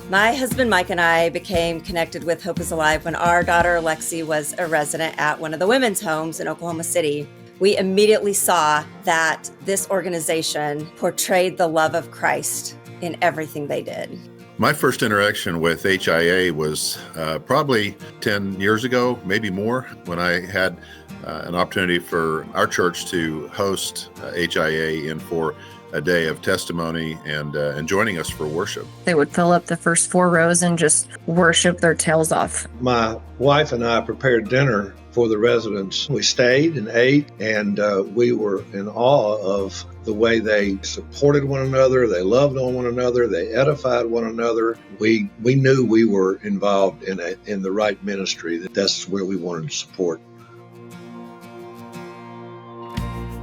My husband Mike and I became connected with Hope is Alive when our daughter Lexi was a resident at one of the women's homes in Oklahoma City. We immediately saw that this organization portrayed the love of Christ in everything they did. My first interaction with HIA was probably 10 years ago, maybe more, when I had an opportunity for our church to host HIA in for a day of testimony and joining us for worship. They would fill up the first 4 rows and just worship their tails off. My wife and I prepared dinner for the residents. We stayed and ate, and we were in awe of the way they supported one another, they loved on one another, they edified one another. We knew we were involved in the right ministry, that's where we wanted to support.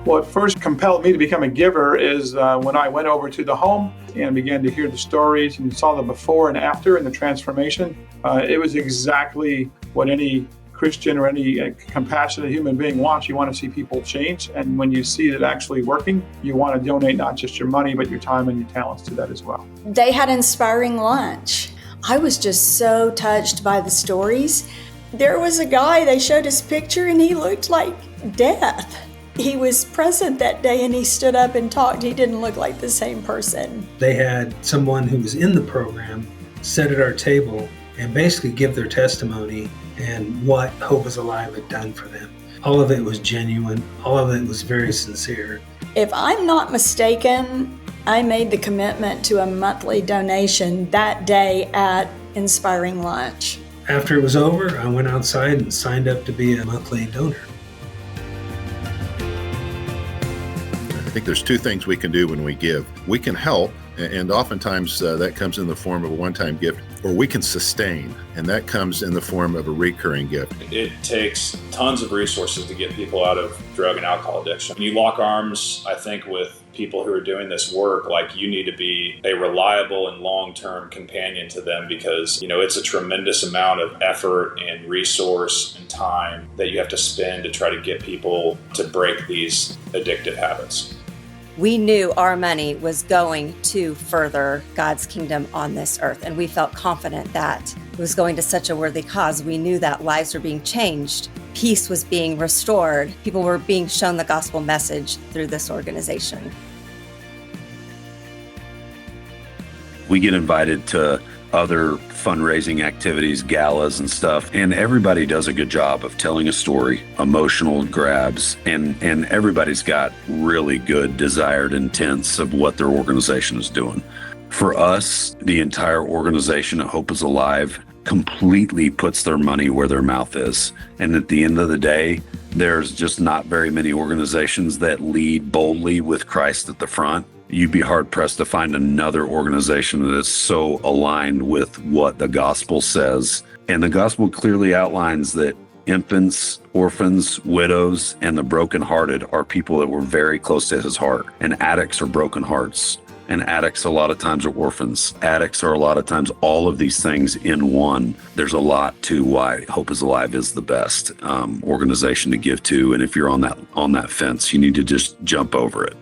What first compelled me to become a giver is when I went over to the home and began to hear the stories and saw the before and after and the transformation. It was exactly what any Christian or any compassionate human being wants. You want to see people change, and when you see it actually working, you want to donate not just your money, but your time and your talents to that as well. They had inspiring lunch. I was just so touched by the stories. There was a guy, they showed his picture, and he looked like death. He was present that day and he stood up and talked. He didn't look like the same person. They had someone who was in the program sit at our table and basically give their testimony and what Hope is Alive had done for them. All of it was genuine. All of it was very sincere. If I'm not mistaken, I made the commitment to a monthly donation that day at Inspiring Lunch. After it was over, I went outside and signed up to be a monthly donor. I think there's 2 things we can do when we give. We can help, and oftentimes that comes in the form of a one-time gift, or we can sustain, and that comes in the form of a recurring gift. It takes tons of resources to get people out of drug and alcohol addiction. When you lock arms, I think, with people who are doing this work, like, you need to be a reliable and long-term companion to them, because, it's a tremendous amount of effort and resource and time that you have to spend to try to get people to break these addictive habits. We knew our money was going to further God's kingdom on this earth, and we felt confident that it was going to such a worthy cause. We knew that lives were being changed, peace was being restored, people were being shown the gospel message through this organization. We get invited to other fundraising activities, galas and stuff, and everybody does a good job of telling a story, emotional grabs, and everybody's got really good desired intents of what their organization is doing. For us, the entire organization at Hope is Alive completely puts their money where their mouth is. And at the end of the day, there's just not very many organizations that lead boldly with Christ at the front. You'd be hard-pressed to find another organization that is so aligned with what the gospel says. And the gospel clearly outlines that infants, orphans, widows, and the brokenhearted are people that were very close to his heart. And addicts are broken hearts. And addicts a lot of times are orphans. Addicts are a lot of times all of these things in one. There's a lot to why Hope is Alive is the best organization to give to. And if you're on that fence, you need to just jump over it.